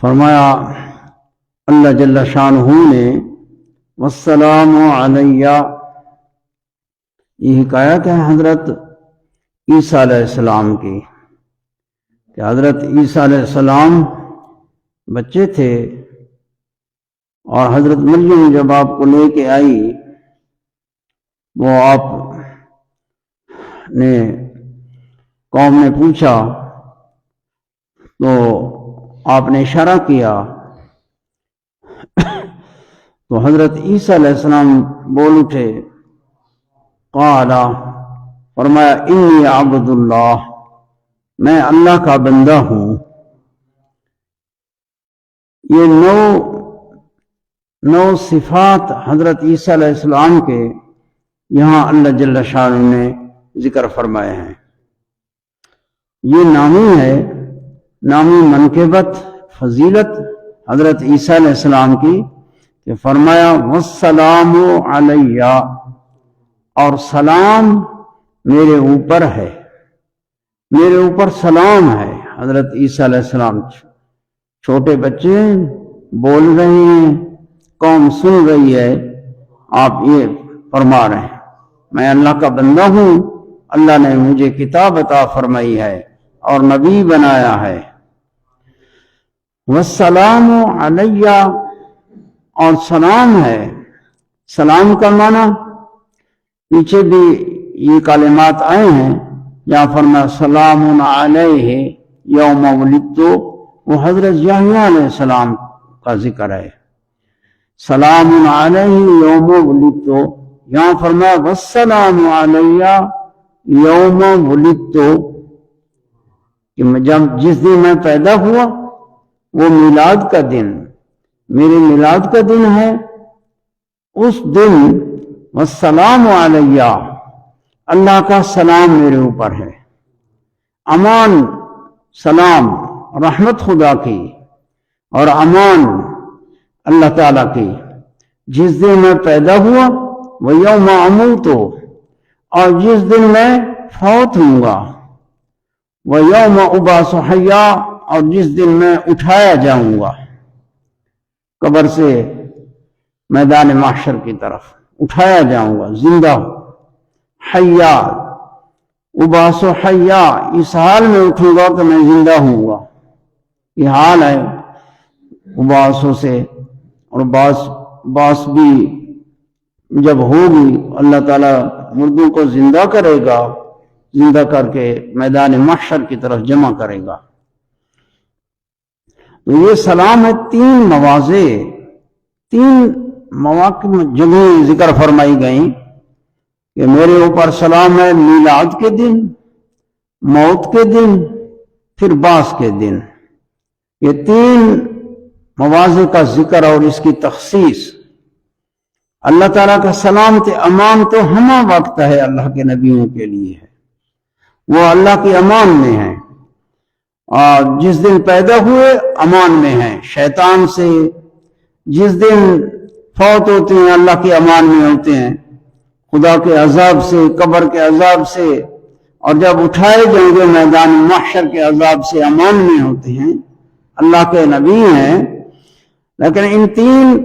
فرمایا اللہ جل شانہ نے والسلام علیہ، یہ حکایت ہے حضرت عیسیٰ علیہ السلام کی کہ حضرت عیسیٰ علیہ السلام بچے تھے اور حضرت مریم جب آپ کو لے کے آئی وہ آپ نے قوم نے پوچھا تو آپ نے اشارہ کیا تو حضرت عیسیٰ علیہ السلام بول اٹھے، قال، فرمایا انی عبد اللہ، میں اللہ کا بندہ ہوں۔ یہ نو صفات حضرت عیسیٰ علیہ السلام کے یہاں اللہ جل شانہ نے ذکر فرمائے ہیں۔ یہ نامی ہے، نامی منقبت فضیلت حضرت عیسیٰ علیہ السلام کی کہ فرمایا والسلام علیہ، اور سلام میرے اوپر ہے، میرے اوپر سلام ہے۔ حضرت عیسیٰ علیہ السلام چھوٹے بچے بول رہے ہیں، قوم سن رہی ہے، آپ یہ فرما رہے ہیں میں اللہ کا بندہ ہوں، اللہ نے مجھے کتاب عطا فرمائی ہے اور نبی بنایا ہے۔ والسلام علیہ، اور سلام ہے، سلام کا معنی پیچھے بھی یہ کلمات آئے ہیں، یا فرمایا سلام علیہ یوم ولدت، وہ حضرت یحییٰ علیہ السلام کا ذکر ہے۔ سلام علیہ یوم ولدت، یہاں فرمایا والسلام علیہ یوم ولدت، کہ جس دن میں پیدا ہوا وہ میلاد کا دن، میرے میلاد کا دن ہے، اس دن والسلام علیہ، اللہ کا سلام میرے اوپر ہے، امان، سلام، رحمت خدا کی اور امان اللہ تعالیٰ کی، جس دن میں پیدا ہوا، وہ یوم اموت، اور جس دن میں فوت ہوں گا، وہ یوم ابعث حیا، اور جس دن میں اٹھایا جاؤں گا قبر سے میدان محشر کی طرف، اٹھایا جاؤں گا زندہ، حیا، ابعث حیا، اس حال میں اٹھوں گا کہ میں زندہ ہوں گا، یہ حال ہے ابعثوں سے، اور باس بھی جب ہوگی اللہ تعالیٰ مردوں کو زندہ کرے گا، زندہ کر کے میدان محشر کی طرف جمع کرے گا۔ تو یہ سلام ہے، تین مواضع، تین مواقع جگہیں ذکر فرمائی گئیں کہ میرے اوپر سلام ہے، میلاد کے دن، موت کے دن، پھر بعث کے دن، یہ تین مواضع کا ذکر اور اس کی تخصیص۔ اللہ تعالیٰ کا سلامت امان تو ہمہ وقت ہے، اللہ کے نبیوں کے لیے ہے، وہ اللہ کی امان میں ہیں، اور جس دن پیدا ہوئے امان میں ہیں شیطان سے، جس دن فوت ہوتے ہیں اللہ کے امان میں ہوتے ہیں، خدا کے عذاب سے، قبر کے عذاب سے، اور جب اٹھائے جائیں گے میدان محشر کے عذاب سے امان میں ہوتے ہیں، اللہ کے نبی ہیں۔ لیکن ان تین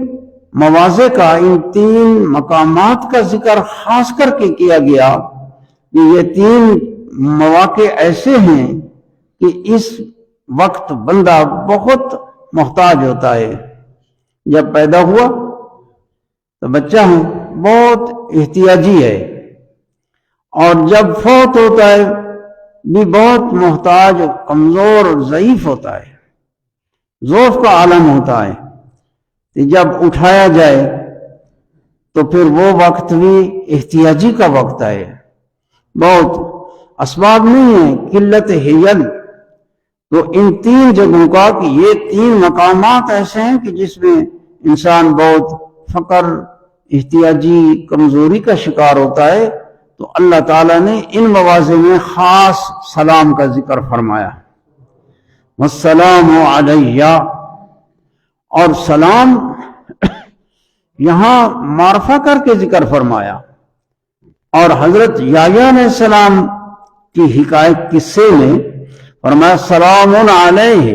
مواضع کا، ان تین مقامات کا ذکر خاص کر کے کیا گیا کہ یہ تین مواقع ایسے ہیں کہ اس وقت بندہ بہت محتاج ہوتا ہے۔ جب پیدا ہوا تو بچہ ہے، بہت احتیاجی ہے، اور جب فوت ہوتا ہے بھی بہت محتاج، کمزور اور ضعیف ہوتا ہے، ضعف کا عالم ہوتا ہے۔ جب اٹھایا جائے تو پھر وہ وقت بھی احتیاجی کا وقت ہے، بہت اسباب نہیں ہے، قلت حیل۔ تو ان تین جگہوں کا کہ یہ تین مقامات ایسے ہیں کہ جس میں انسان بہت فقر، احتیاجی، کمزوری کا شکار ہوتا ہے، تو اللہ تعالیٰ نے ان مواضع میں خاص سلام کا ذکر فرمایا، والسلام علیہ، اور سلام یہاں معرفہ کر کے ذکر فرمایا۔ اور حضرت یحییٰ علیہ السلام کی حکایت قصے میں فرمایا سلام علیہ،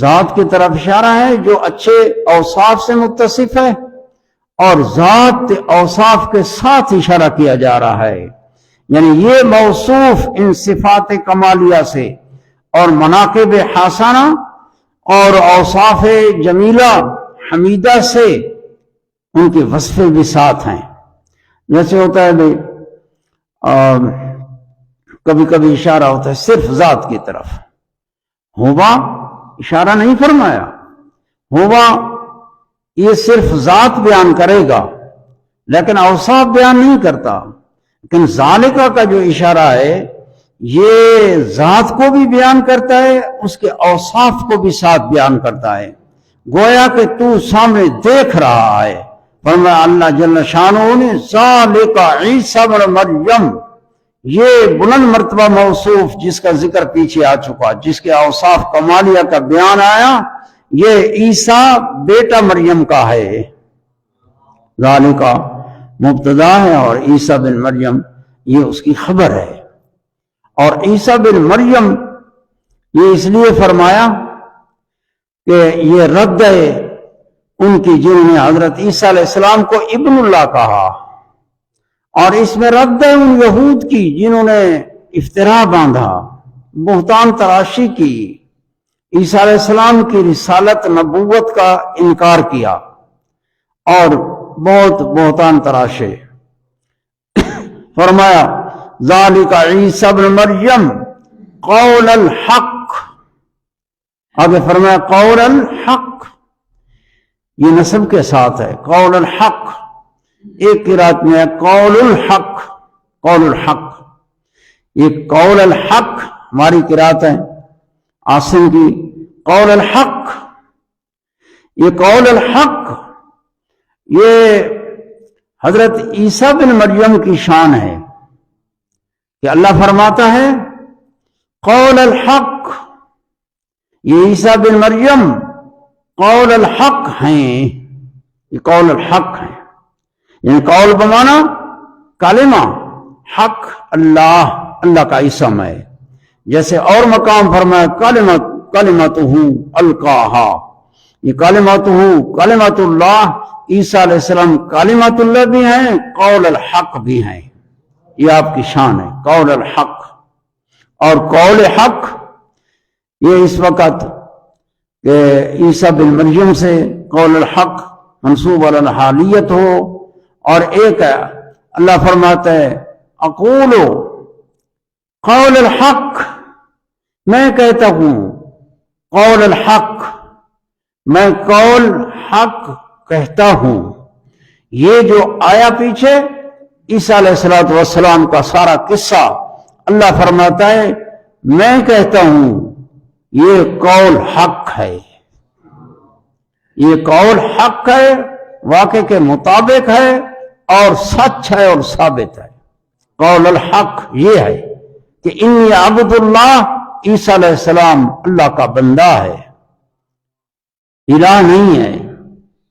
ذات کی طرف اشارہ ہے جو اچھے اوصاف سے متصف ہے، اور ذات اوصاف کے ساتھ اشارہ کیا جا رہا ہے، یعنی یہ موصوف ان صفات کمالیہ سے اور مناقب حسنہ اور اوصاف جمیلہ حمیدہ سے ان کے وصفیں بھی ساتھ ہیں۔ جیسے ہوتا ہے بھائی کبھی کبھی اشارہ ہوتا ہے صرف ذات کی طرف، ہوا اشارہ نہیں فرمایا، ہوا یہ صرف ذات بیان کرے گا لیکن اوصاف بیان نہیں کرتا، لیکن ذالکہ کا جو اشارہ ہے یہ ذات کو بھی بیان کرتا ہے، اس کے اوصاف کو بھی ساتھ بیان کرتا ہے، گویا کہ تو سامنے دیکھ رہا ہے۔ فرمایا اللہ جل شانہ نے ذالکہ عیسیٰ ابن مریم، یہ بلند مرتبہ موصوف جس کا ذکر پیچھے آ چکا، جس کے اوصاف کمالیہ کا بیان آیا، یہ عیسیٰ بیٹا مریم کا ہے۔ ذالکہ مبتدا ہے اور عیسیٰ بن مریم یہ اس کی خبر ہے۔ اور عیسیٰ بن مریم یہ اس لیے فرمایا کہ یہ رد ہے ان کی جنہوں نے حضرت عیسیٰ علیہ السلام کو ابن اللہ کہا، اور اس میں رد ہے ان یہود کی جنہوں نے افتراء باندھا، بہتان تراشی کی، عیسیٰ علیہ السلام کی رسالت نبوت کا انکار کیا اور بہت بہتان تراشے۔ فرمایا ذالک عیسیٰ ابن مریم قول الحق، آگے فرمایا قول الحق، یہ نسب کے ساتھ ہے، قول الحق، ایک قرات میں ہے قول الحق، قول الحق، یہ قول الحق ہماری قرات ہے عاصم کی، قول الحق، یہ قول الحق یہ حضرت عیسیٰ بن مریم کی شان ہے کہ اللہ فرماتا ہے قول الحق، یہ عیسیٰ بن مریم قول الحق ہیں، یہ قول الحق ہیں، یعنی قول بمانا کلمہ، حق اللہ، اللہ کا اسم ہے۔ جیسے اور مقام فرمایا کلمتہ القاہا، یہ کلمت اللہ، عیسیٰ علیہ السلام کلمت اللہ بھی ہیں، قول الحق بھی ہیں، یہ آپ کی شان ہے، قول الحق۔ اور قول حق یہ اس وقت کہ عیسیٰ بن مریم سے قول الحق منصوب علی الحالیت ہو، اور ایک ہے اللہ فرماتا ہے اقول قول الحق، میں کہتا ہوں قول الحق، میں قول حق کہتا ہوں۔ یہ جو آیا پیچھے عیسیٰ علیہ السلام کا سارا قصہ، اللہ فرماتا ہے میں کہتا ہوں یہ قول حق ہے، یہ قول حق ہے، واقع کے مطابق ہے اور سچ ہے اور ثابت ہے۔ قول الحق یہ ہے کہ انی عبد اللہ، عیسیٰ علیہ السلام اللہ کا بندہ ہے، الہ نہیں ہے،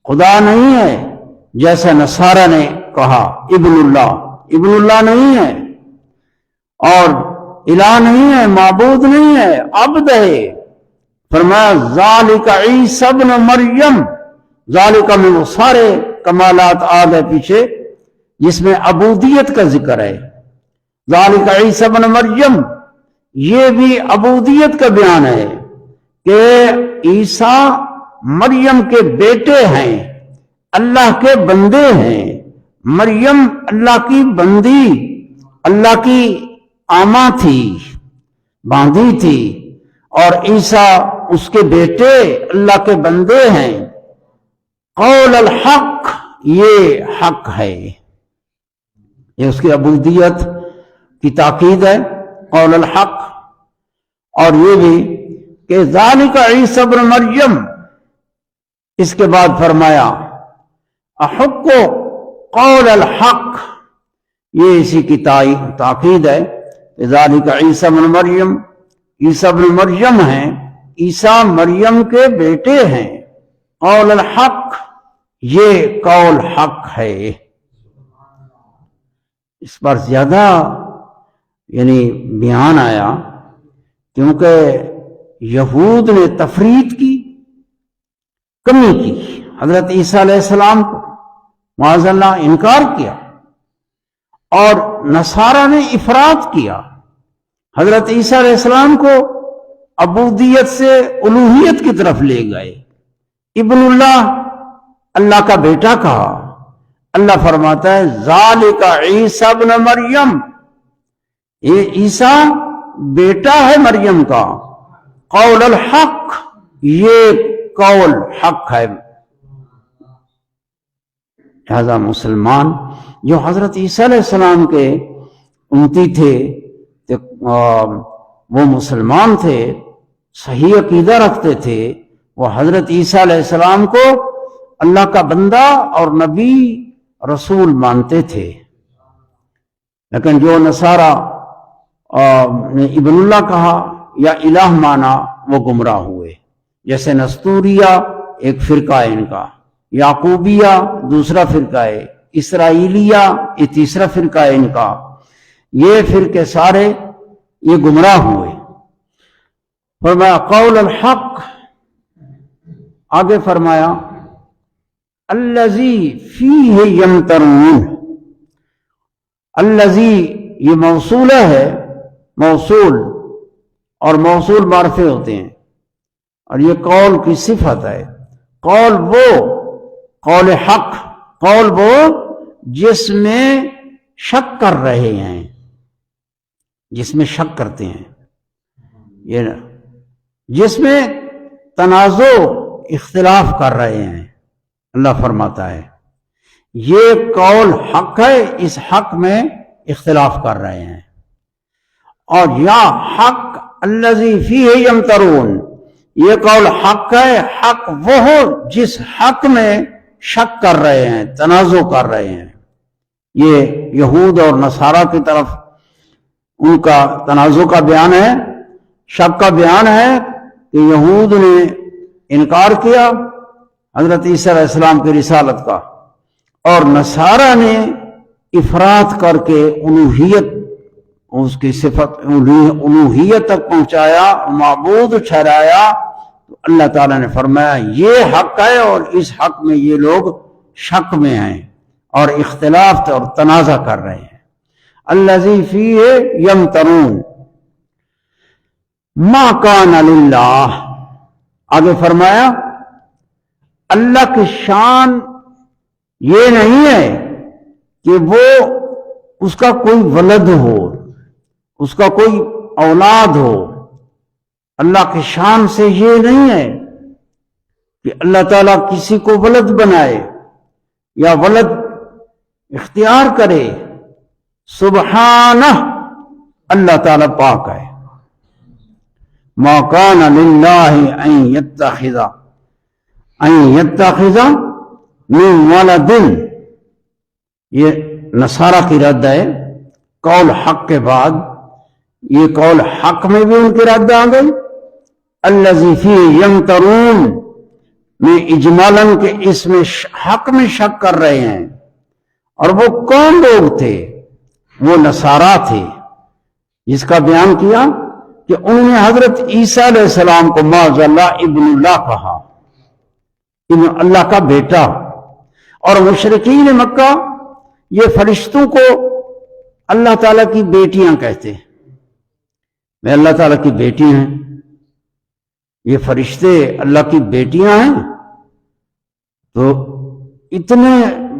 خدا نہیں ہے جیسا نصارہ نے کہا، ابن اللہ نہیں ہے اور الہ نہیں ہے، معبود نہیں ہے، عبد ہے۔ فرمایا ذالک عیسیٰ ابن مریم، ذالک میں وہ سارے کمالات آ گئے پیچھے جس میں عبودیت کا ذکر ہے۔ ذالک عیسیٰ ابن مریم یہ بھی عبودیت کا بیان ہے کہ عیسیٰ مریم کے بیٹے ہیں، اللہ کے بندے ہیں، مریم اللہ کی بندی، اللہ کی آما تھی، باندھی تھی، اور عیسیٰ اس کے بیٹے اللہ کے بندے ہیں۔ قول الحق یہ حق ہے، یہ اس کی عبودیت کی تاکید ہے، قول الحق۔ اور یہ بھی کہ ذالک عیسیٰ ابن مریم، اس کے بعد فرمایا احق قول الحق، یہ اسی کی تاکید ہے کہ ذالک عیسیٰ ابن مریم، عیسیٰ ابن مریم ہیں، عیسیٰ مریم کے بیٹے ہیں، قول الحق یہ قول حق ہے۔ اس پر زیادہ یعنی بیان آیا کیونکہ یہود نے تفرید کی، کمی کی، حضرت عیسیٰ علیہ السلام کو معاذ اللہ انکار کیا، اور نصارہ نے افراط کیا، حضرت عیسیٰ علیہ السلام کو عبودیت سے الوہیت کی طرف لے گئے، ابن اللہ، اللہ کا بیٹا کہا۔ اللہ فرماتا ہے ذالک عیسیٰ ابن مریم، یہ عیسیٰ بیٹا ہے مریم کا، قول الحق، یہ قول حق ہے۔ لہذا مسلمان جو حضرت عیسیٰ علیہ السلام کے امتی تھے، وہ مسلمان تھے، صحیح عقیدہ رکھتے تھے، وہ حضرت عیسیٰ علیہ السلام کو اللہ کا بندہ اور نبی رسول مانتے تھے۔ لیکن جو نصارہ نے ابن اللہ کہا یا الہ مانا، وہ گمراہ ہوئے۔ جیسے نستوریہ ایک فرقہ ہے ان کا، یعقوبیہ دوسرا فرقہ ہے، اسرائیلیہ یہ تیسرا فرقہ ہے ان کا، یہ فرقے سارے یہ گمراہ ہوئے۔ فرمایا قول الحق، آگے فرمایا الذی فیہ یمترون، الذی یہ موصولہ ہے، موصول اور موصول معرفے ہوتے ہیں، اور یہ قول کی صفت ہے۔ قول وہ، قول حق، قول وہ جس میں شک کر رہے ہیں، جس میں شک کرتے ہیں، یہ جس میں تنازع اختلاف کر رہے ہیں۔ اللہ فرماتا ہے یہ قول حق ہے، اس حق میں اختلاف کر رہے ہیں۔ اور یا حق الذی فیہ یمترون، یہ قول حق ہے، حق وہ ہو جس حق میں شک کر رہے ہیں، تنازع کر رہے ہیں۔ یہ یہود اور نصارہ کی طرف ان کا تنازع کا بیان ہے، شک کا بیان ہے کہ یہود نے انکار کیا حضرت عیسیٰ علیہ السلام کی رسالت کا، اور نصارہ نے افراط کر کے الوہیت، اس کی صفت الوہیت تک پہنچایا، معبود ٹھہرایا۔ تو اللہ تعالیٰ نے فرمایا یہ حق ہے، اور اس حق میں یہ لوگ شک میں ہیں اور اختلاف اور تنازع کر رہے ہیں۔ الذی فیہ یمترون ما کان للہ، آگے فرمایا اللہ کی شان یہ نہیں ہے کہ وہ اس کا کوئی ولد ہو، اس کا کوئی اولاد ہو۔ اللہ کی شان سے یہ نہیں ہے کہ اللہ تعالیٰ کسی کو ولد بنائے یا ولد اختیار کرے۔ سبحانہ، اللہ تعالیٰ پاک ہے۔ ما کان للہ ان یتخذ من ولد، یہ نصارہ کی رد ہے قول حق کے بعد، یہ قول حق میں بھی ان کی رد آ گئی۔ الذی فیہ یمترون میں اجمالاً کہ اس میں حق میں شک کر رہے ہیں۔ اور وہ کون لوگ تھے؟ وہ نصارہ تھے، جس کا بیان کیا کہ انہوں نے حضرت عیسیٰ علیہ السلام کو معاذ اللہ ابن اللہ کہا، ابن اللہ کا بیٹا۔ اور مشرکین مکہ یہ فرشتوں کو اللہ تعالیٰ کی بیٹیاں کہتے ہیں، میں اللہ تعالیٰ کی بیٹی ہیں، یہ فرشتے اللہ کی بیٹیاں ہیں۔ تو اتنے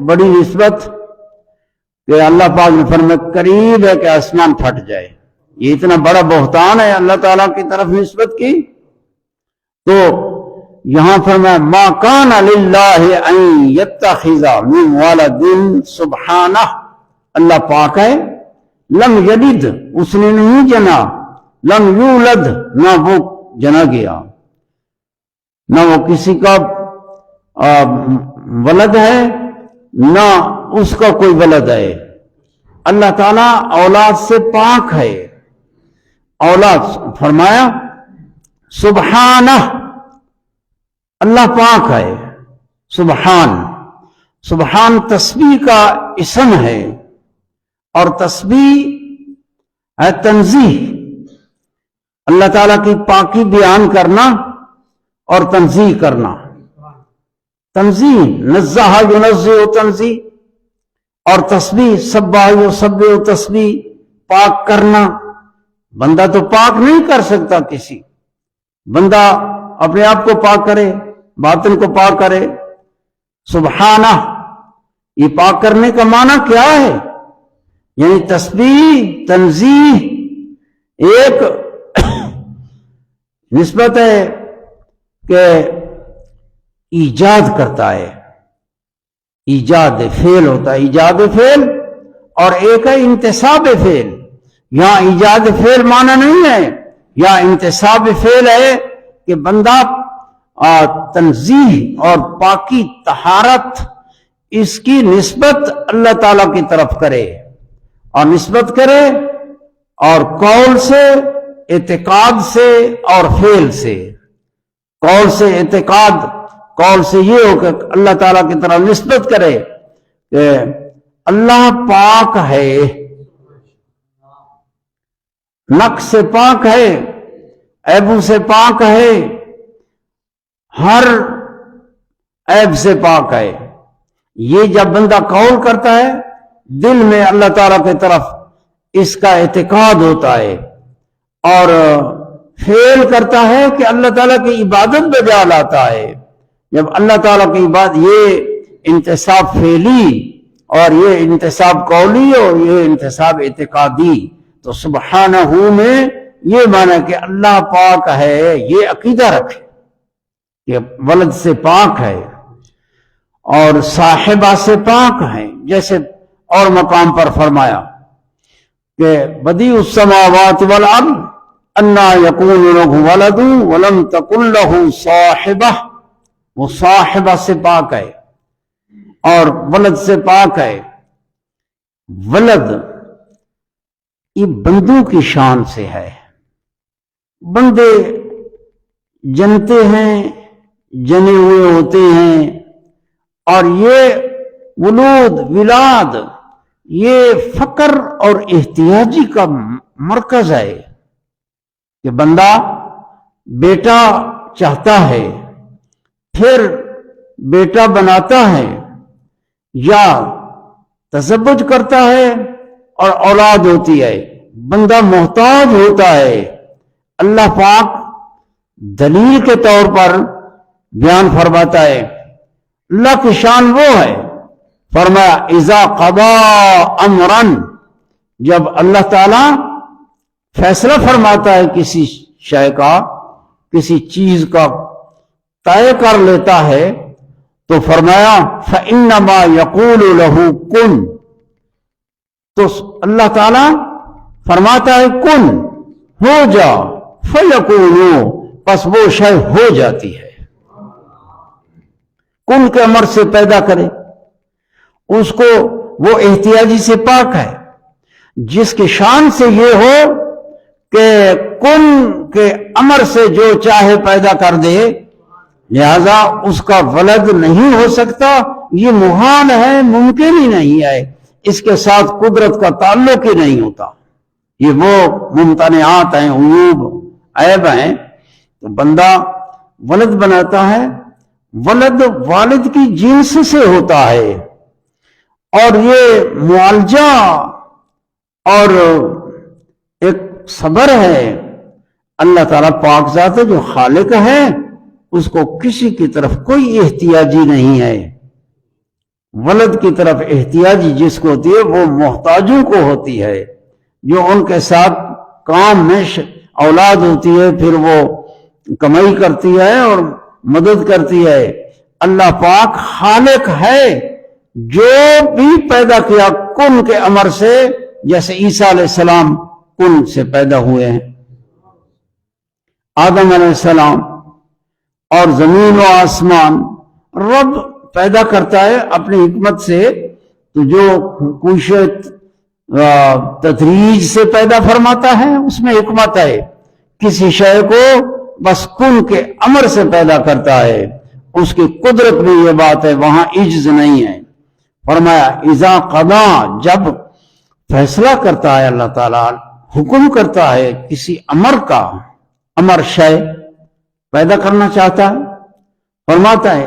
بڑی نسبت کہ اللہ پاک نے فرمایا قریب ہے کہ آسمان پھٹ جائے، یہ اتنا بڑا بہتان ہے اللہ تعالیٰ کی طرف نسبت کی۔ تو یہاں فرمایا ما کان للہ ان یتخذ من ولد، سبحانہ، اللہ پاک ہے۔ لم یلد، اس نے نہیں جنا، لم یولد، نہ وہ جنا گیا، نہ وہ کسی کا ولد ہے، نہ اس کا کوئی ولد ہے۔ اللہ تعالیٰ اولاد سے پاک ہے۔ اولاد فرمایا سبحانہ، اللہ پاک ہے۔ سبحان، سبحان تسبیح کا اسم ہے، اور تسبیح ہے تنزیہ، اللہ تعالیٰ کی پاکی بیان کرنا اور تنزیہ کرنا۔ تنزیہ نزہ ینزہ تنزیہ، اور تسبیح سبح یسبح تسبیح، پاک کرنا. بندہ تو پاک نہیں کر سکتا کسی، بندہ اپنے آپ کو پاک کرے، باطن کو پاک کرے. سبحانہ، یہ پاک کرنے کا معنی کیا ہے؟ یعنی تسبیح تنزیہ ایک نسبت ہے کہ ایجاد کرتا ہے، ایجاد فعل ہوتا ہے، ایجاد فعل، اور ایک ہے انتصاب فعل. یہاں ایجاد فعل معنی نہیں ہے، یہاں انتصاب فعل ہے کہ بندہ تنزیہ اور پاکی طہارت اس کی نسبت اللہ تعالیٰ کی طرف کرے، اور نسبت کرے اور قول سے، اعتقاد سے اور فعل سے. قول سے اعتقاد، قول سے یہ ہو کہ اللہ تعالیٰ کی طرف نسبت کرے کہ اللہ پاک ہے، نقص سے پاک ہے، عیبوں سے پاک ہے، ہر عیب سے پاک ہے. یہ جب بندہ قول کرتا ہے، دل میں اللہ تعالیٰ کی طرف اس کا اعتقاد ہوتا ہے، اور فعل کرتا ہے کہ اللہ تعالیٰ کی عبادت بجا لاتا ہے. جب اللہ تعالیٰ کی عبادت، یہ انتصاب فعلی اور یہ انتصاب قولی اور یہ انتصاب اعتقادی. تو سبحانہ میں یہ معنی کہ اللہ پاک ہے، یہ عقیدہ رکھے کہ ولد سے پاک ہے اور صاحبہ سے پاک ہے. جیسے اور مقام پر فرمایا کہ بدیع السماوات والارض انا یکون لہ ولد ولم تکن لہ صاحبہ، وہ صاحبہ سے پاک ہے اور ولد سے پاک ہے. ولد یہ بندوں کی شان سے ہے. بندے جنتے ہیں، جنے ہوئے ہوتے ہیں، اور یہ ولود ولاد یہ فقر اور احتیاجی کا مرکز ہے کہ بندہ بیٹا چاہتا ہے، پھر بیٹا بناتا ہے، یا تزوج کرتا ہے اور اولاد ہوتی ہے، بندہ محتاج ہوتا ہے. اللہ پاک دلیل کے طور پر بیان فرماتا ہے. اللہ کی شان وہ ہے، فرمایا اذا قضا امرا، جب اللہ تعالی فیصلہ فرماتا ہے کسی شے کا، کسی چیز کا طے کر لیتا ہے، تو فرمایا فإنما يقول له کن، تو اللہ تعالی فرماتا ہے کن، ہو جا، فیکون، پس وہ شے ہو جاتی ہے. کن کے امر سے پیدا کرے اس کو، وہ احتیاجی سے پاک ہے. جس کی شان سے یہ ہو کہ کن کے امر سے جو چاہے پیدا کر دے، لہذا اس کا ولد نہیں ہو سکتا، یہ محال ہے، ممکن ہی نہیں ہے، اس کے ساتھ قدرت کا تعلق ہی نہیں ہوتا. یہ وہ ممتنعات ہیں، عیوب، عیب ہیں. تو بندہ ولد بناتا ہے، ولد والد کی جنس سے ہوتا ہے، اور یہ معالجہ اور ایک صبر ہے. اللہ تعالیٰ پاک ذات ہے جو خالق ہے، اس کو کسی کی طرف کوئی احتیاجی نہیں ہے. ولد کی طرف احتیاجی جس کو ہوتی ہے وہ محتاجوں کو ہوتی ہے، جو ان کے ساتھ کام میں اولاد ہوتی ہے، پھر وہ کمائی کرتی ہے اور مدد کرتی ہے. اللہ پاک خالق ہے جو بھی پیدا کیا کن کے امر سے، جیسے عیسیٰ علیہ السلام کن سے پیدا ہوئے ہیں، آدم علیہ السلام، اور زمین و آسمان رب پیدا کرتا ہے اپنی حکمت سے. تو جو کچھ تدریج سے پیدا فرماتا ہے اس میں حکمت ہے. کسی شے کو بس کن کے امر سے پیدا کرتا ہے، اس کی قدرت میں یہ بات ہے، وہاں عجز نہیں ہے. فرمایا اذا قضا، جب فیصلہ کرتا ہے اللہ تعالیٰ، حکم کرتا ہے کسی امر کا، امر شے پیدا کرنا چاہتا ہے، فرماتا ہے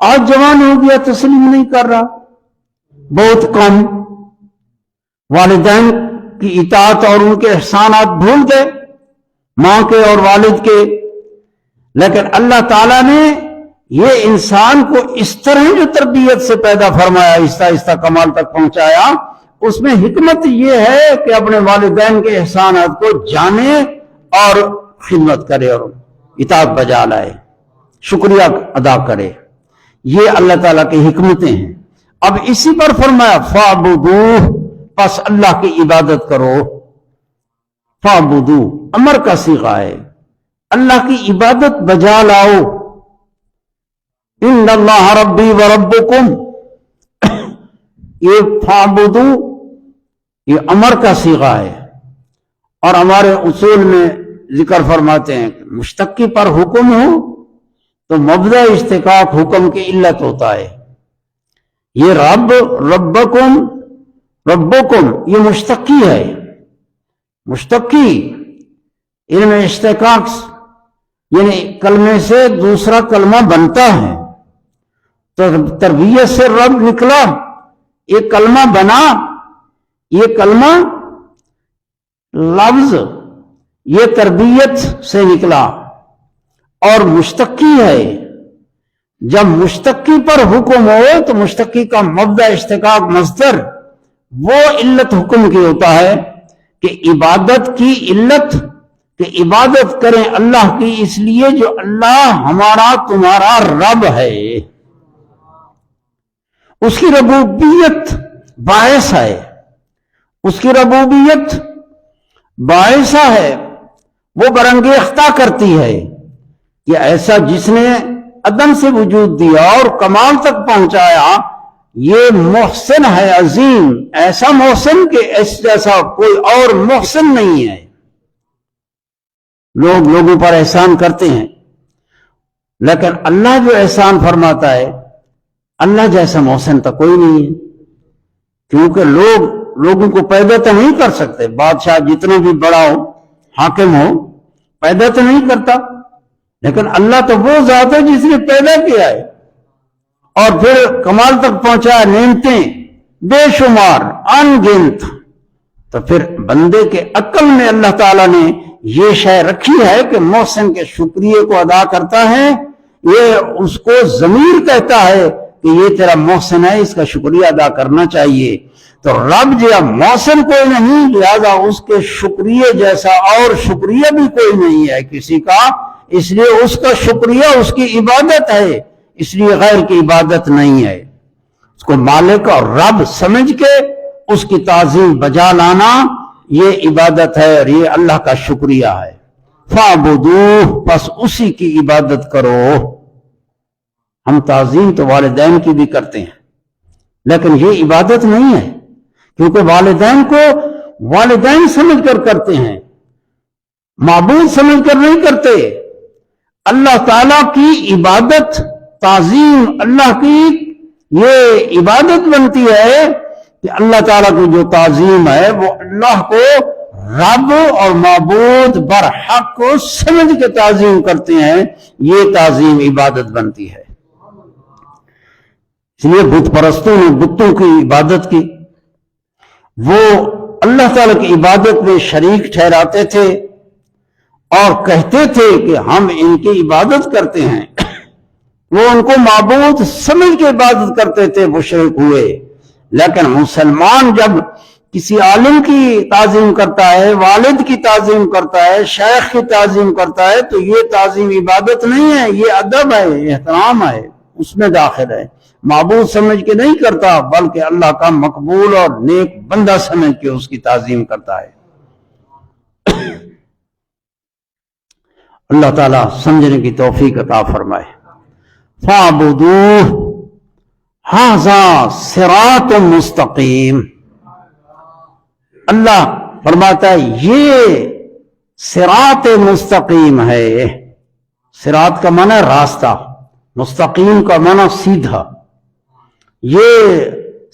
آج جوان ہو گیا تسلیم نہیں کر رہا، بہت کم، والدین کی اطاعت اور ان کے احسانات بھول گئے، ماں کے اور والد کے۔ لیکن اللہ تعالیٰ نے یہ انسان کو اس طرح جو تربیت سے پیدا فرمایا، آہستہ آہستہ کمال تک پہنچایا، اس میں حکمت یہ ہے کہ اپنے والدین کے احسانات کو جانے اور خدمت کرے اور اطاعت بجا لائے، شکریہ ادا کرے۔ یہ اللہ تعالیٰ کی حکمتیں ہیں۔ اب اسی پر فرمایا فَاعْبُدُوهُ، پس اللہ کی عبادت کرو۔ فَاعْبُدُوهُ امر کا صیغہ ہے، اللہ کی عبادت بجا لاؤ۔ ان اللہ ربی و ربکم، یہ فَاعْبُدُوهُ یہ امر کا صیغہ ہے، اور ہمارے اصول میں ذکر فرماتے ہیں کہ مشتقی پر حکم ہو تو مبدأ اشتقاق حکم کی علت ہوتا ہے۔ یہ رب، ربکم، ربکم یہ مشتقی ہے، مشتقی علم اشتقاق یعنی کلمے سے دوسرا کلمہ بنتا ہے، تو تربیت سے رب نکلا، یہ کلمہ بنا، یہ کلمہ لفظ یہ تربیت سے نکلا اور مشتقی ہے۔ جب مشتقی پر حکم ہو تو مشتقی کا مبدأ اشتقاق مصدر وہ علت حکم کی ہوتا ہے کہ عبادت کی علت، کہ عبادت کریں اللہ کی، اس لیے جو اللہ ہمارا تمہارا رب ہے، اس کی ربوبیت باعث ہے، اس کی ربوبیت باعثہ ہے، وہ برانگیختہ کرتی ہے کہ ایسا جس نے عدم سے وجود دیا اور کمال تک پہنچایا، یہ محسن ہے عظیم، ایسا محسن کہ اس جیسا کوئی اور محسن نہیں ہے۔ لوگ لوگوں پر احسان کرتے ہیں، لیکن اللہ جو احسان فرماتا ہے، اللہ جیسا محسن تو کوئی نہیں ہے، کیونکہ لوگوں کو پیدا تو نہیں کر سکتے، بادشاہ جتنا بھی بڑا ہو، حاکم ہو، پیدا تو نہیں کرتا، لیکن اللہ تو وہ ذات ہے جس نے پیدا کیا ہے اور پھر کمال تک پہنچایا، نعمتیں بے شمار ان گنت۔ تو پھر بندے کے عقل میں اللہ تعالیٰ نے یہ شے رکھی ہے کہ محسن کے شکریہ کو ادا کرتا ہے، یہ اس کو ضمیر کہتا ہے کہ یہ تیرا محسن ہے، اس کا شکریہ ادا کرنا چاہیے۔ تو رب جو محسن کوئی نہیں، لہذا اس کے شکریہ جیسا اور شکریہ بھی کوئی نہیں ہے کسی کا، اس لیے اس کا شکریہ اس کی عبادت ہے، اس لیے غیر کی عبادت نہیں ہے۔ اس کو مالک اور رب سمجھ کے اس کی تعظیم بجا لانا یہ عبادت ہے اور یہ اللہ کا شکریہ ہے۔ فَاعْبُدُوهُ پس اسی کی عبادت کرو۔ ہم تعظیم تو والدین کی بھی کرتے ہیں، لیکن یہ عبادت نہیں ہے، کیونکہ والدین کو والدین سمجھ کر کرتے ہیں، معبود سمجھ کر نہیں کرتے۔ اللہ تعالیٰ کی عبادت، تعظیم اللہ کی یہ عبادت بنتی ہے کہ اللہ تعالیٰ کی جو تعظیم ہے وہ اللہ کو رب اور معبود برحق کو سمجھ کے تعظیم کرتے ہیں، یہ تعظیم عبادت بنتی ہے۔ اس لیے بت پرستوں نے بتوں کی عبادت کی، وہ اللہ تعالیٰ کی عبادت میں شریک ٹھہراتے تھے اور کہتے تھے کہ ہم ان کی عبادت کرتے ہیں، وہ ان کو معبود سمجھ کے عبادت کرتے تھے، مشرک ہوئے۔ لیکن مسلمان جب کسی عالم کی تعظیم کرتا ہے، والد کی تعظیم کرتا ہے، شیخ کی تعظیم کرتا ہے، تو یہ تعظیم عبادت نہیں ہے، یہ ادب ہے، احترام ہے، اس میں داخل ہے۔ معبود سمجھ کے نہیں کرتا، بلکہ اللہ کا مقبول اور نیک بندہ سمجھ کے اس کی تعظیم کرتا ہے۔ اللہ تعالیٰ سمجھنے کی توفیق عطا فرمائے۔ فَاعْبُدُوهُ هَذَا صِرَاطٌ مُسْتَقِيمٌ، اللہ فرماتا ہے یہ صراط مستقیم ہے۔ صراط کا معنی راستہ، مستقیم کا معنی سیدھا، یہ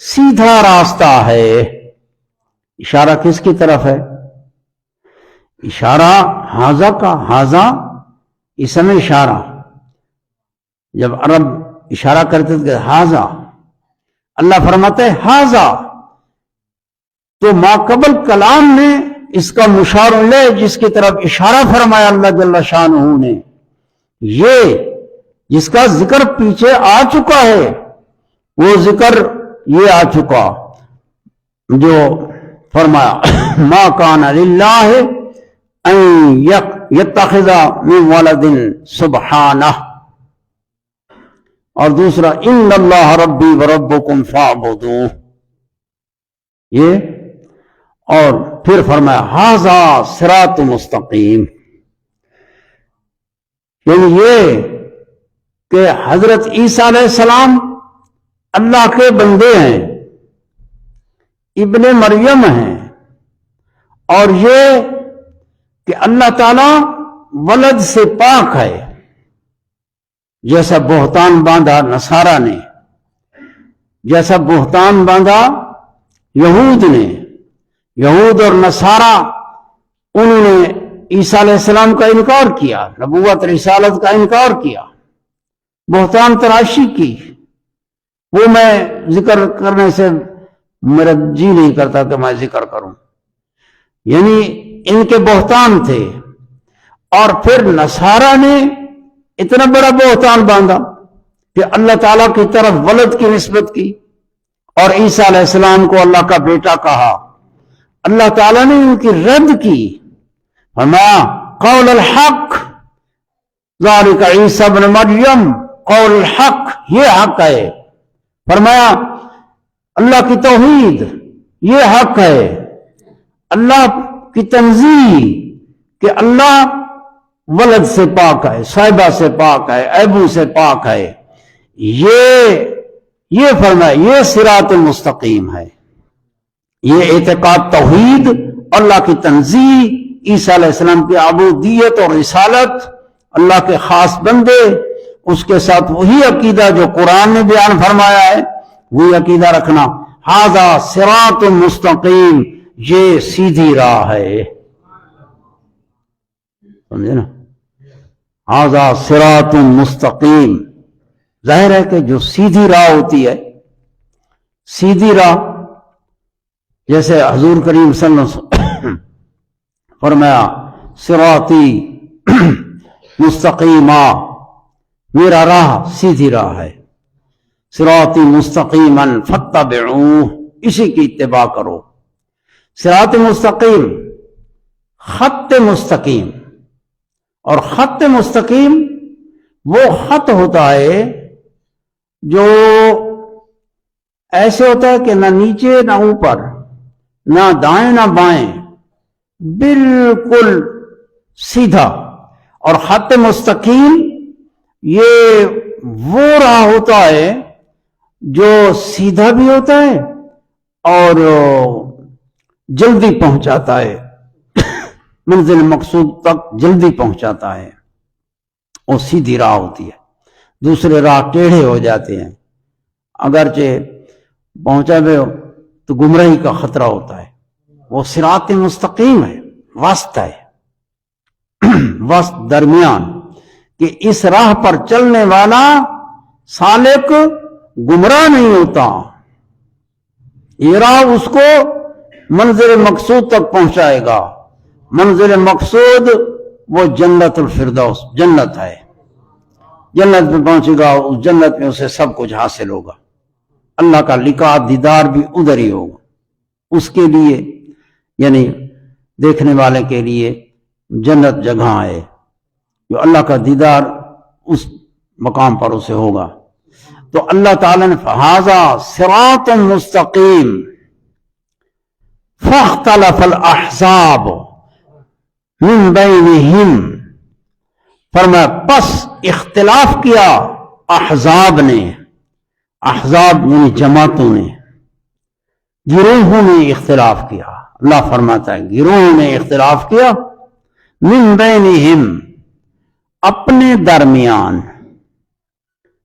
سیدھا راستہ ہے۔ اشارہ کس کی طرف ہے؟ اشارہ ہاذا کا، ہاذا اسم اشارہ۔ جب عرب اشارہ کرتے تھے ہاذا، اللہ فرماتے ہیں ہاذا، تو ما قبل کلام نے اس کا مشار الیہ جس کی طرف اشارہ فرمایا اللہ جل شانہ نے، یہ جس کا ذکر پیچھے آ چکا ہے وہ ذکر یہ آ چکا جو فرمایا ما کان للہ ان یتخذ من ولد سبحانہ، اور دوسرا ان اللہ ربی وربکم فاعبدوہ، یہ، اور پھر فرمایا ھذا صراط مستقیم، یعنی یہ کہ حضرت عیسیٰ علیہ السلام اللہ کے بندے ہیں، ابن مریم ہیں، اور یہ کہ اللہ تعالی ولد سے پاک ہے، جیسا بہتان باندھا نصارہ نے، جیسا بہتان باندھا یہود نے، یہود اور نصارہ انہوں نے عیسیٰ علیہ السلام کا انکار کیا، نبوت رسالت کا انکار کیا، بہتان تراشی کی، وہ میں ذکر کرنے سے میرا جی نہیں کرتا کہ میں ذکر کروں، یعنی ان کے بہتان تھے، اور پھر نصارہ نے اتنا بڑا بہتان باندھا کہ اللہ تعالیٰ کی طرف ولد کی نسبت کی، اور عیسیٰ علیہ السلام کو اللہ کا بیٹا کہا، اللہ تعالیٰ نے ان کی رد کی، فرمایا قول الحق ذالک عیسیٰ ابن مریم، قول الحق یہ حق ہے، فرمایا اللہ کی توحید یہ حق ہے، اللہ کی تنزیہ کہ اللہ ولد سے پاک ہے، صاحبہ سے پاک ہے، عیبوں سے پاک ہے، یہ فرمایا یہ صراط المستقیم ہے، یہ اعتقاد توحید، اللہ کی تنزیہ، عیسیٰ علیہ السلام کی عبودیت اور رسالت، اللہ کے خاص بندے، اس کے ساتھ وہی عقیدہ جو قرآن نے بیان فرمایا ہے وہی عقیدہ رکھنا، ھذا صراط مستقیم، یہ سیدھی راہ ہے، سمجھے نا، ھذا صراط مستقیم، ظاہر ہے کہ جو سیدھی راہ ہوتی ہے، سیدھی راہ جیسے حضور کریم صلی اللہ علیہ وسلم فرمایا صراطی مستقیما، میرا راہ سیدھی راہ ہے، صراطی مستقیما فاتبعوہ، اسی کی اتباع کرو، صراط مستقیم، خط مستقیم، اور خط مستقیم وہ خط ہوتا ہے جو ایسے ہوتا ہے کہ نہ نیچے نہ اوپر، نہ دائیں نہ بائیں، بالکل سیدھا، اور خط مستقیم یہ وہ راہ ہوتا ہے جو سیدھا بھی ہوتا ہے اور جلدی پہنچاتا ہے، منزل مقصود تک جلدی پہنچاتا ہے، وہ سیدھی راہ ہوتی ہے، دوسرے راہ ٹیڑھے ہو جاتے ہیں، اگرچہ پہنچا بھی ہو تو گمراہی کا خطرہ ہوتا ہے، وہ صراط مستقیم ہے، وسط ہے، وسط درمیان، کہ اس راہ پر چلنے والا سالک گمراہ نہیں ہوتا، یہ راہ اس کو منزل مقصود تک پہنچائے گا، منزل مقصود وہ جنت الفردوس، جنت ہے، جنت میں پہنچے گا، اس جنت میں اسے سب کچھ حاصل ہوگا، اللہ کا لقاء دیدار بھی ادھر ہی ہوگا، اس کے لیے یعنی دیکھنے والے کے لیے جنت جگہ ہے، جو اللہ کا دیدار اس مقام پر اسے ہوگا، تو اللہ تعالیٰ نے ھذا صراط مستقیم فاختلف الاحزاب من بینہم، فرمایا پس اختلاف کیا احزاب نے، احزاب یعنی جماعتوں نے، گروہوں نے اختلاف کیا، اللہ فرماتا ہے گروہوں نے اختلاف کیا، من بینہم اپنے درمیان،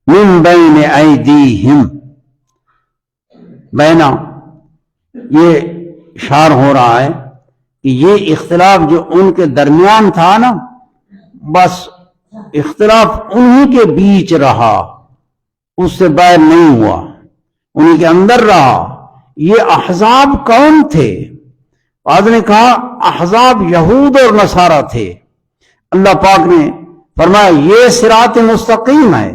من بین ایدیہم، بینا یہ اشار ہو رہا ہے کہ یہ اختلاف جو ان کے درمیان تھا نا، بس اختلاف انہی کے بیچ رہا، اس سے باہر نہیں ہوا، انہیں کے اندر رہا۔ یہ احزاب کون تھے؟ بعض نے کہا احزاب یہود اور نصارہ تھے۔ اللہ پاک نے فرمایا یہ صراط مستقیم ہے،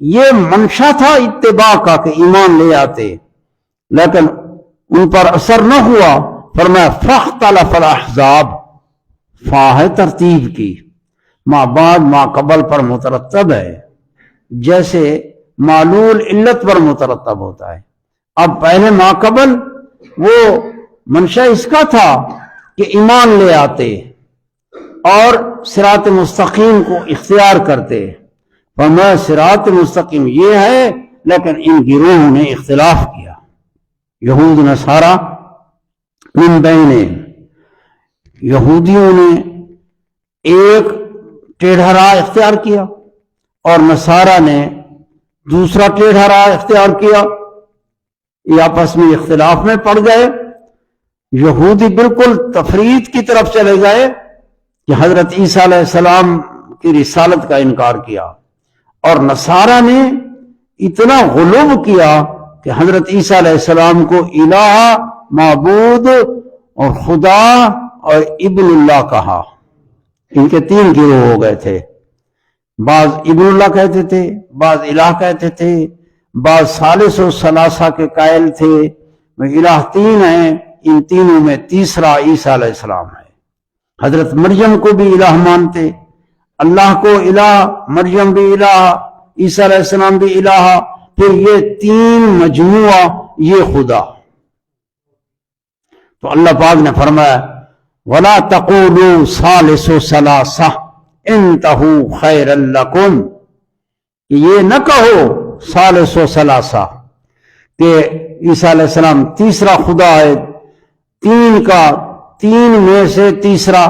یہ منشا تھا اتباع کا کہ ایمان لے آتے، لیکن ان پر اثر نہ ہوا۔ فرمایا فاختلف الاحزاب، فا ہے ترتیب کی، ما بعد ما قبل پر مترتب ہے، جیسے معلول علت پر مترتب ہوتا ہے۔ اب پہلے ما قبل وہ منشا اس کا تھا کہ ایمان لے آتے اور صراط مستقیم کو اختیار کرتے۔ فرمایا صراط مستقیم یہ ہے، لیکن ان گروہوں نے اختلاف کیا، یہود نصارہ من بین، یہودیوں نے ایک ٹیڑھا راہ اختیار کیا اور نصارہ نے دوسرا ٹیڑھا راہ اختیار کیا۔ یہ آپس میں اختلاف میں پڑ گئے۔ یہودی بالکل تفرید کی طرف چلے گئے کہ حضرت عیسیٰ علیہ السلام کی رسالت کا انکار کیا، اور نصارہ نے اتنا غلو کیا کہ حضرت عیسیٰ علیہ السلام کو الہ، معبود اور خدا اور ابن اللہ کہا۔ ان کے تین گروہ ہو گئے تھے، بعض ابن اللہ کہتے تھے، بعض الہ کہتے تھے، بعض ثالث و ثلاثہ کے قائل تھے، الہ تین ہیں، ان تینوں میں تیسرا عیسیٰ علیہ السلام ہے۔ حضرت مریم کو بھی الہ مانتے، اللہ کو الہ، مریم بھی الہ، عیسیٰ علیہ السلام بھی الہ، پھر یہ تین مجموعہ یہ خدا۔ تو اللہ پاک نے فرمایا وَلَا تَقُولُوا ثَالِثُ ثَلَاثَةٍ انتہوا خَيْرًا لَكُمْ، یہ نہ کہو ثالث و ثلاثہ کہ عیسیٰ علیہ السلام تیسرا خدا ہے، تین کا تین میں سے تیسرا،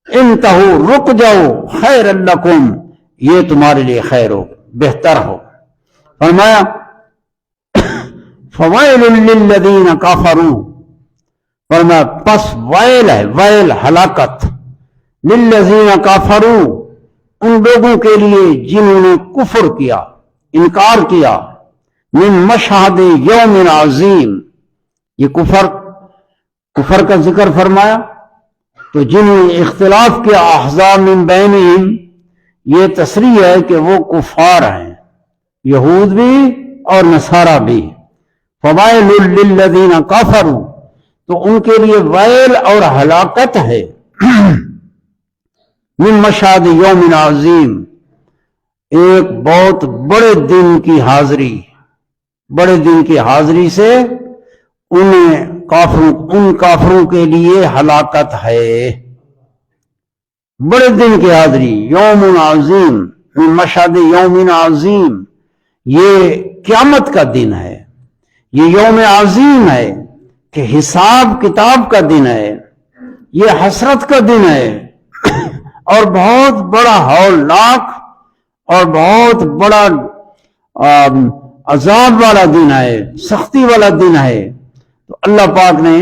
انتہو رک جاؤ، خیر لکم یہ تمہارے لیے خیر ہو، بہتر ہو۔ فرمایا فوائل للذین کفروا، فرمایا پس ویل ہے، ویل ہلاکت، للذین کفروا ان لوگوں کے لیے جنہوں نے کفر کیا، انکار کیا، من مشہد یوم عظیم، یہ کفر کا ذکر فرمایا تو جنہوں نے اختلاف کیا احزاب من بینہم، یہ تصریح ہے کہ وہ کفار ہیں، یہود بھی اور نصارہ بھی۔ فوائل للذین کفروا، تو ان کے لیے ویل اور ہلاکت ہے، من مشہد یوم عظیم، ایک بہت بڑے دن کی حاضری، بڑے دن کی حاضری سے ان کافروں کے لیے ہلاکت ہے۔ بڑے دن کی حاضری، یوم عظیم، من مشہد یوم عظیم، یہ قیامت کا دن ہے، یہ یوم عظیم ہے کہ حساب کتاب کا دن ہے، یہ حسرت کا دن ہے، اور بہت بڑا ہولناک اور بہت بڑا عذاب والا دن ہے، سختی والا دن ہے۔ تو اللہ پاک نے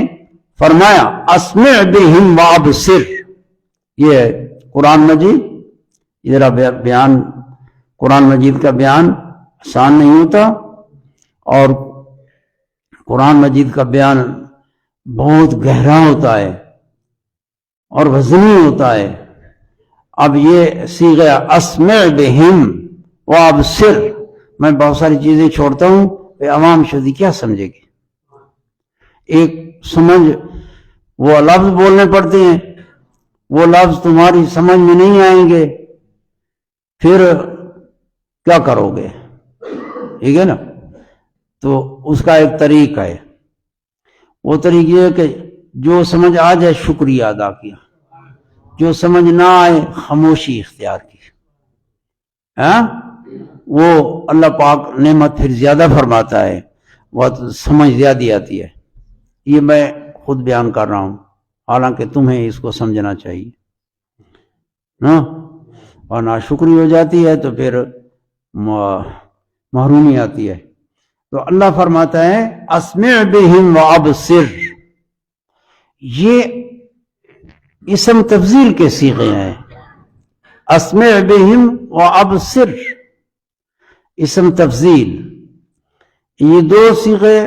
فرمایا اسمع بہم وابصر، یہ قرآن مجید، ذرا بیان، قرآن مجید کا بیان آسان نہیں ہوتا، اور قرآن مجید کا بیان بہت گہرا ہوتا ہے اور وزنی ہوتا ہے۔ اب یہ صیغہ اسمع بہم وابصر، میں بہت ساری چیزیں چھوڑتا ہوں کہ عوام شدی کیا سمجھے گی، ایک سمجھ وہ لفظ بولنے پڑتے ہیں، وہ لفظ تمہاری سمجھ میں نہیں آئیں گے، پھر کیا کرو گے، ٹھیک ہے نا؟ تو اس کا ایک طریقہ ہے، وہ طریقہ یہ ہے کہ جو سمجھ آ جائے شکریہ ادا کیا، جو سمجھ نہ آئے خاموشی اختیار کی، ہاں وہ اللہ پاک نعمت پھر زیادہ فرماتا ہے، وہ سمجھ زیادہ آتی ہے۔ یہ میں خود بیان کر رہا ہوں، حالانکہ تمہیں اس کو سمجھنا چاہیے نا، اور ناشکری ہو جاتی ہے تو پھر محرومی آتی ہے۔ تو اللہ فرماتا ہے اسمع بہم وابصر، یہ اسم تفضیل کے صیغے ہیں، اسمع بہم وابصر، اسم تفضیل، یہ دو صیغے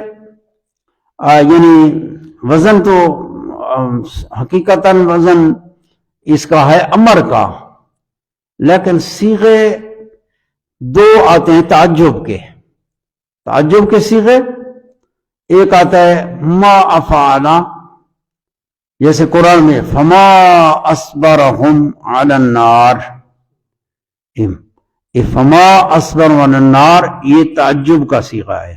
یعنی وزن تو حقیقتاً وزن اس کا ہے امر کا، لیکن صیغے دو آتے ہیں تعجب کے، تعجب کے صیغے ایک آتا ہے ما افعلا، جیسے قرآن میں فما اصبرہم علی النار، فما اصبرہم علی النار یہ تعجب کا صیغہ ہے۔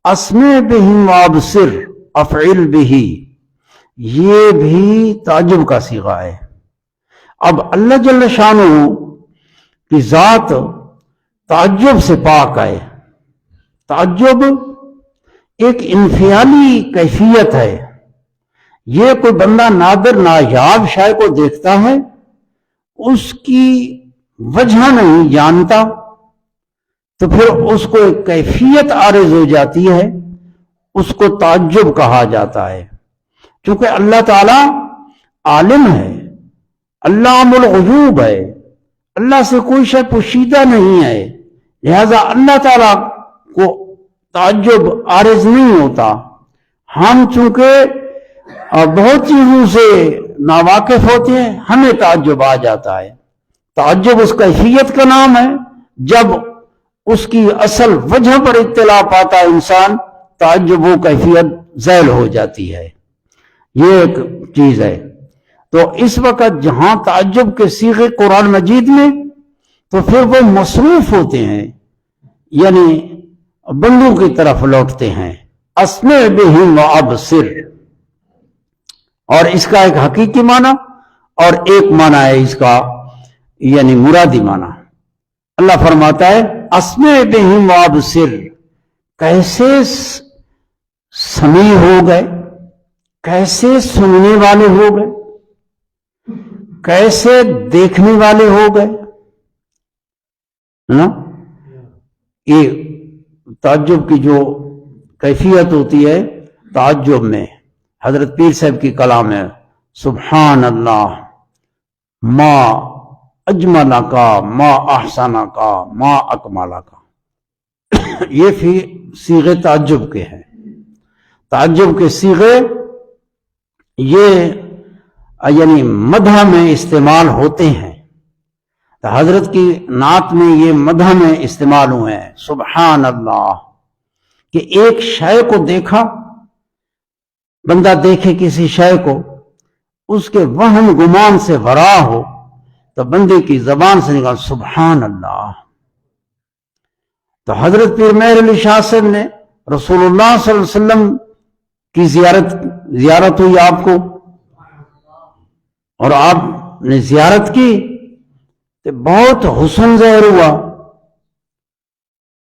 اسمع بہم وابصر افعل بہی یہ بھی تعجب کا صیغہ ہے۔ اب اللہ جل شانہ کی ذات تعجب سے پاک ہے۔ تعجب ایک انفعالی کیفیت ہے، یہ کوئی بندہ نادر نایاب شے کو دیکھتا ہے، اس کی وجہ نہیں جانتا تو پھر اس کو ایک کیفیت عارض ہو جاتی ہے، اس کو تعجب کہا جاتا ہے۔ چونکہ اللہ تعالی عالم ہے، علام الغیوب ہے، اللہ سے کوئی شے پوشیدہ نہیں ہے، لہذا اللہ تعالی کو تعجب عارض نہیں ہوتا۔ ہم چونکہ بہت چیزوں سے ناواقف ہوتے ہیں، ہمیں تعجب آ جاتا ہے۔ تعجب اس کیفیت کا نام ہے، جب اس کی اصل وجہ پر اطلاع پاتا ہے انسان، تعجب وہ کیفیت زائل ہو جاتی ہے۔ یہ ایک چیز ہے۔ تو اس وقت جہاں تعجب کے صیغے قرآن مجید میں، تو پھر وہ مصروف ہوتے ہیں، یعنی بندوں کی طرف لوٹتے ہیں۔ اسمع بہم وابصر، اور اس کا ایک حقیقی معنی اور ایک معنی ہے اس کا یعنی مرادی معنی۔ اللہ فرماتا ہے اسمع بہم وابصر، کیسے سمیع ہو گئے، کیسے سننے والے ہو گئے، کیسے دیکھنے والے ہو گئے نا۔ یہ تعجب کی جو کیفیت ہوتی ہے تعجب میں، حضرت پیر صاحب کی کلام ہے سبحان اللہ ما اجمل کا ما احسن کا ما اکمل کا، یہ صیغے تعجب کے ہیں۔ تعجب کے صیغے یہ یعنی مدح میں استعمال ہوتے ہیں، تو حضرت کی نعت میں یہ مدح میں استعمال ہوئے ہیں۔ سبحان اللہ کہ ایک شے کو دیکھا، بندہ دیکھے کسی شے کو، اس کے وہم گمان سے ورا ہو تو بندے کی زبان سے نکال سبحان اللہ۔ تو حضرت پیر مہر علی شاہ صاحب نے رسول اللہ صلی اللہ علیہ وسلم کی زیارت ہوئی آپ کو، اور آپ نے زیارت کی تو بہت حسن ظاہر ہوا،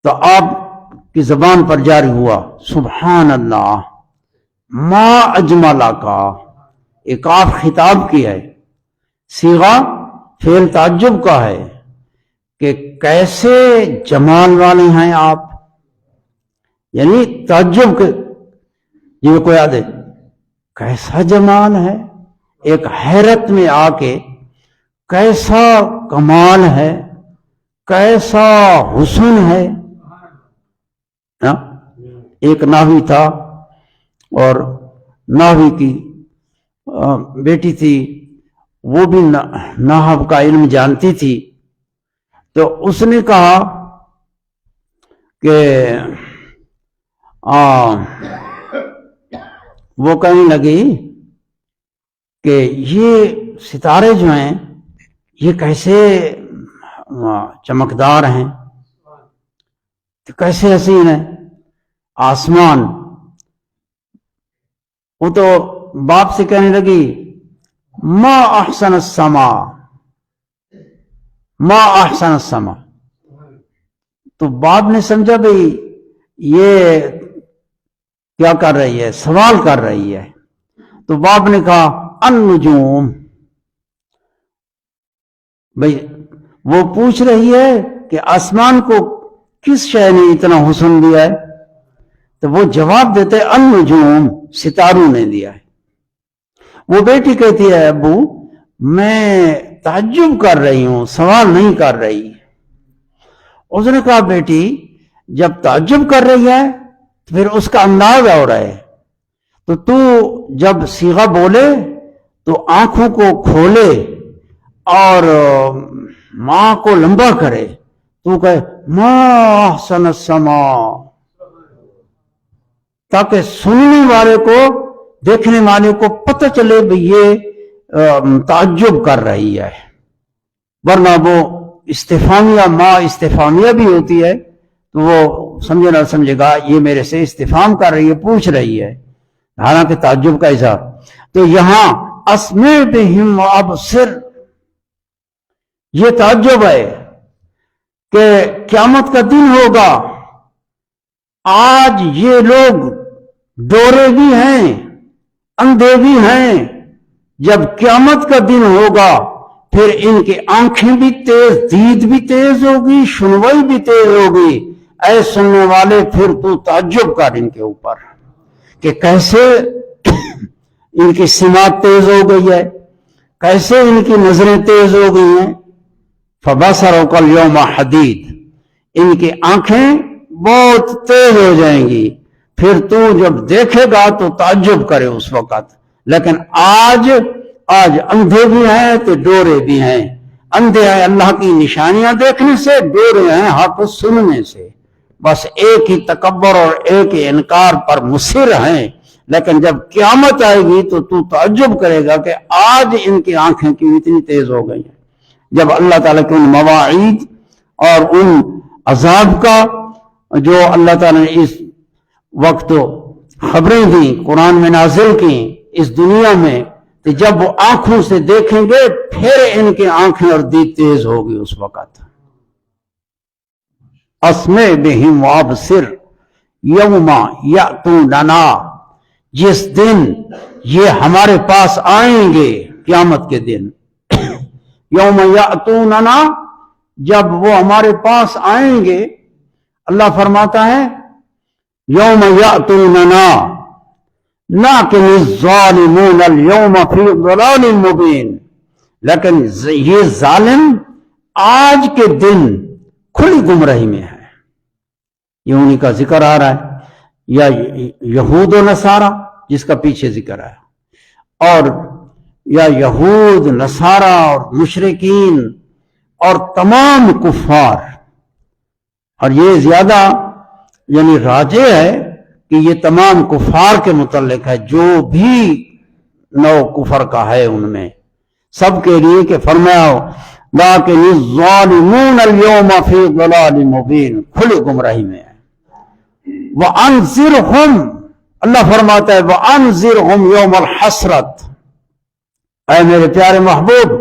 تو آپ کی زبان پر جاری ہوا سبحان اللہ ما اجملا کا، ایک آپ خطاب کی ہے، صیغہ فعل تعجب کا ہے کہ کیسے جمال والے ہیں آپ، یعنی تعجب کے یہ کوئی آدھے کیسا جمال ہے، ایک حیرت میں آ کے کیسا کمال ہے، کیسا حسن ہے۔ ایک ناوی تھا اور ناوی کی بیٹی تھی، وہ بھی نحو کا علم جانتی تھی، تو اس نے کہا کہ وہ کہنے لگی کہ یہ ستارے جو ہیں یہ کیسے چمکدار ہیں، کیسے حسین ہیں، آسمان۔ وہ تو باپ سے کہنے لگی ما احسن السما ما احسن السما، تو باپ نے سمجھا بھئی یہ کیا کر رہی ہے، سوال کر رہی ہے، تو باپ نے کہا النجوم، بھئی وہ پوچھ رہی ہے کہ آسمان کو کس شے نے اتنا حسن دیا ہے، تو وہ جواب دیتے النجوم، ستاروں نے دیا ہے۔ وہ بیٹی کہتی ہے ابو میں تعجب کر رہی ہوں، سوال نہیں کر رہی۔ اس نے کہا بیٹی جب تعجب کر رہی ہے تو پھر اس کا انداز اور ہے، تو جب صیغہ بولے تو آنکھوں کو کھولے اور ماں کو لمبا کرے، تو کہے ما احسن السماء، تاکہ سننے والے کو، دیکھنے والے کو پتہ چلے بھی یہ تعجب کر رہی ہے، ورنہ وہ استفہامیہ، ما استفہامیہ بھی ہوتی ہے تو وہ سمجھے نہ سمجھے گا یہ میرے سے استفہام کر رہی ہے، پوچھ رہی ہے، حالانکہ تعجب کا اظہار۔ تو یہاں اسمع بہم وابصر، یہ تعجب ہے کہ قیامت کا دن ہوگا، آج یہ لوگ ڈورے بھی ہیں، اندھے بھی ہیں، جب قیامت کا دن ہوگا پھر ان کی آنکھیں بھی تیز، دید بھی تیز ہوگی، سنوائی بھی تیز ہوگی۔ اے سننے والے پھر تو تعجب کر ان کے اوپر کہ کیسے ان کی سماعت تیز ہو گئی ہے، کیسے ان کی نظریں تیز ہو گئی ہیں۔ فَبَصَرُكَ الْيَوْمَ حَدِيدٌ، ان کی آنکھیں بہت تیز ہو جائیں گی، پھر تو جب دیکھے گا تو تعجب کرے اس وقت۔ لیکن آج اندھے بھی ہیں تو ڈورے بھی ہیں، اندھے ہیں اللہ کی نشانیاں دیکھنے سے، ڈورے ہیں حق سننے سے، بس ایک ہی تکبر اور ایک ہی انکار پر مصر ہیں۔ لیکن جب قیامت آئے گی تو تعجب کرے گا کہ آج ان کی آنکھیں کیوں اتنی تیز ہو گئی ہیں، جب اللہ تعالیٰ کے ان مواعید اور ان عذاب کا جو اللہ تعالیٰ نے اس وقت خبریں دیں، قرآن میں نازل کی اس دنیا میں، کہ جب وہ آنکھوں سے دیکھیں گے پھر ان کی آنکھیں اور دید تیز ہوگی اس وقت۔ اسمع بہم وابصر یوم یأتوننا، جس دن یہ ہمارے پاس آئیں گے، قیامت کے دن۔ یوم یأتوننا، جب وہ ہمارے پاس آئیں گے، اللہ فرماتا ہے یوم یأتوننا لیکن الظالمون اليوم فی ضلال مبین، لیکن یہ ظالم آج کے دن کھلی گمراہی میں ہے۔ یہ انہی کا ذکر آ رہا ہے، یا یہود و نصارہ جس کا پیچھے ذکر ہے، اور یا یہود، نصارہ اور مشرکین اور تمام کفار۔ اور یہ زیادہ یعنی راجح ہے کہ یہ تمام کفار کے متعلق ہے، جو بھی نو کفر کا ہے ان میں سب کے لیے، کہ فرمایا لیکن الظالمون اليوم فی ضلال مبین، کھلی گمراہی میں ہے۔ وَأَنذِرْهُمْ، اللہ فرماتا ہے وَأَنذِرْهُمْ يَوْمَ الْحَسْرَةِ، اے میرے پیارے محبوب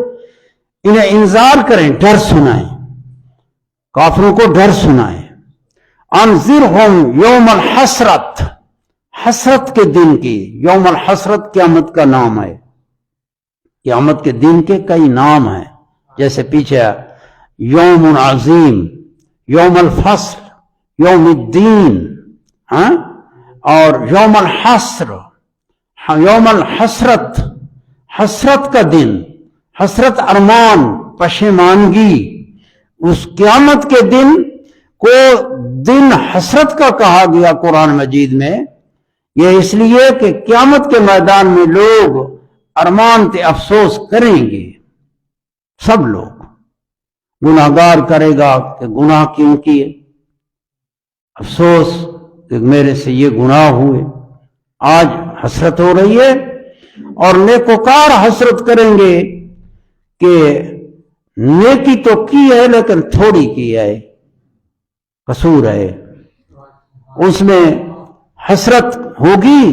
انہیں انذار کریں، ڈر سنائیں، کافروں کو ڈر سنائیں۔ انذرہم یوم الحسرت، حسرت کے دن کی، یوم الحسرت قیامت کا نام ہے، قیامت کے دن کے کئی نام ہیں، جیسے پیچھے یوم عظیم، یوم الفصل، یوم الدین، اور یوم الحسر، یوم الحسرت، حسرت کا دن، حسرت ارمان، پشیمانگی۔ اس قیامت کے دن کو دن حسرت کا کہا گیا قرآن مجید میں، یہ اس لیے کہ قیامت کے میدان میں لوگ ارمان تے افسوس کریں گے، سب لوگ۔ گناہگار کرے گا کہ گناہ کیوں کیے، افسوس کہ میرے سے یہ گناہ ہوئے، آج حسرت ہو رہی ہے۔ اور نیکوکار حسرت کریں گے کہ نیکی تو کی ہے لیکن تھوڑی کی ہے، قصور ہے، اس میں حسرت ہوگی۔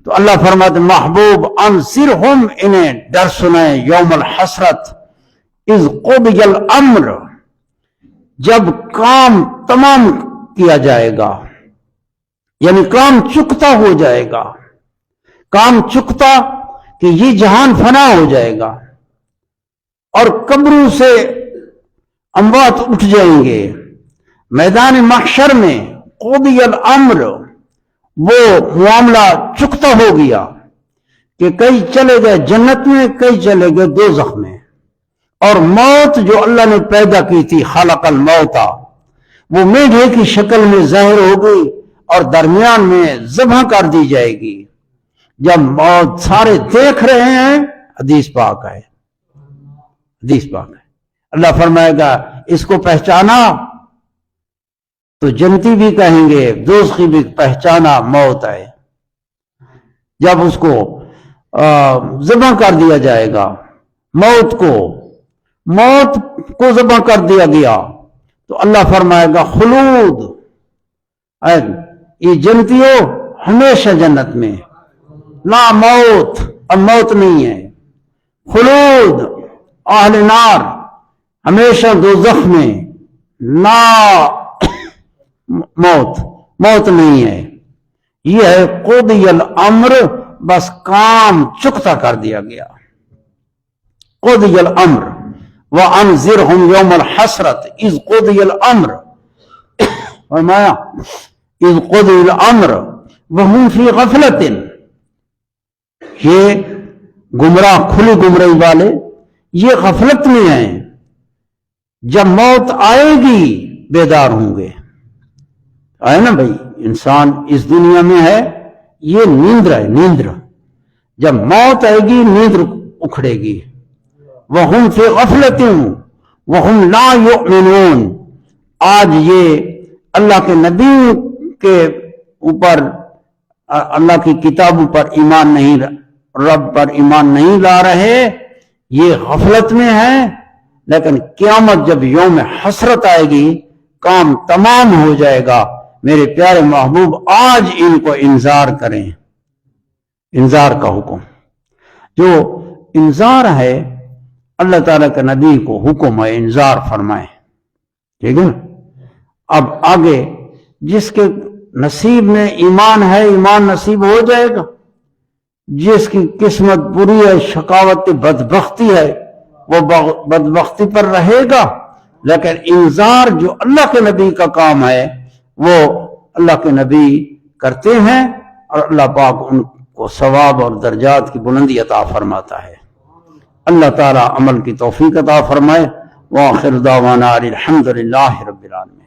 تو اللہ فرماتے محبوب انذرہم، انہیں ڈر سنائیں یوم الحسرت، اذ قضی الامر، جب کام تمام کیا جائے گا، یعنی کام چکتا ہو جائے گا، کام چکتا کہ یہ جہان فنا ہو جائے گا اور قبروں سے اموات اٹھ جائیں گے۔ میدان محشر میں قضی الامر، وہ معاملہ چکتا ہو گیا کہ کئی چلے گئے جنت میں، کئی چلے گئے دوزخ میں، اور موت جو اللہ نے پیدا کی تھی، خلق الموت، وہ میڈھے کی شکل میں ظاہر ہوگی اور درمیان میں ذبح کر دی جائے گی۔ جب موت سارے دیکھ رہے ہیں، حدیث پاک ہے، حدیث پاک ہے، اللہ فرمائے گا اس کو پہچانا؟ تو جنتی بھی کہیں گے، دوزخی بھی، پہچانا، موت ہے۔ جب اس کو ذبح کر دیا جائے گا، موت کو ذبح کر دیا گیا، تو اللہ فرمائے گا خلود، یہ جنتیوں ہمیشہ جنت میں، لا موت، اب موت نہیں ہے، خلود اہل نار ہمیشہ دوزخ میں، لا موت نہیں ہے۔ یہ ہے قضی الامر، بس کام چکتا کر دیا گیا۔ قضی الامر وانذرهم یوم الحسرت اذ قضی الامر، فرمایا اذ قضی الامر وهم فی غفلت، یہ گمراہ، کھلی گمراہی والے یہ غفلت میں ہیں، جب موت آئے گی بیدار ہوں گے۔ آئے نا بھائی، انسان اس دنیا میں ہے، یہ نیندر ہے، نیندر، جب موت آئے گی نیندر اکھڑے گی۔ وَهُمْ فِي غَفْلَةٍ وَهُمْ لَا يُؤْمِنُونَ، آج یہ اللہ کے نبی کے اوپر، اللہ کی کتابوں پر ایمان نہیں، رب پر ایمان نہیں لا رہے، یہ غفلت میں ہے۔ لیکن قیامت جب یوم حسرت آئے گی، کام تمام ہو جائے گا۔ میرے پیارے محبوب، آج ان کو انذار کریں، انذار کا حکم، جو انذار ہے اللہ تعالیٰ کے نبی کو حکم ہے انذار فرمائے، ٹھیک ہے نا۔ اب آگے جس کے نصیب میں ایمان ہے، ایمان نصیب ہو جائے گا، جس کی قسمت بری ہے، شقاوت، بدبختی ہے، وہ بدبختی پر رہے گا۔ لیکن انذار جو اللہ کے نبی کا کام ہے، وہ اللہ کے نبی کرتے ہیں، اور اللہ پاک ان کو ثواب اور درجات کی بلندی عطا فرماتا ہے۔ اللہ تعالی عمل کی توفیق عطا فرمائے۔ وآخر دعوانا الحمدللہ رب العالمین۔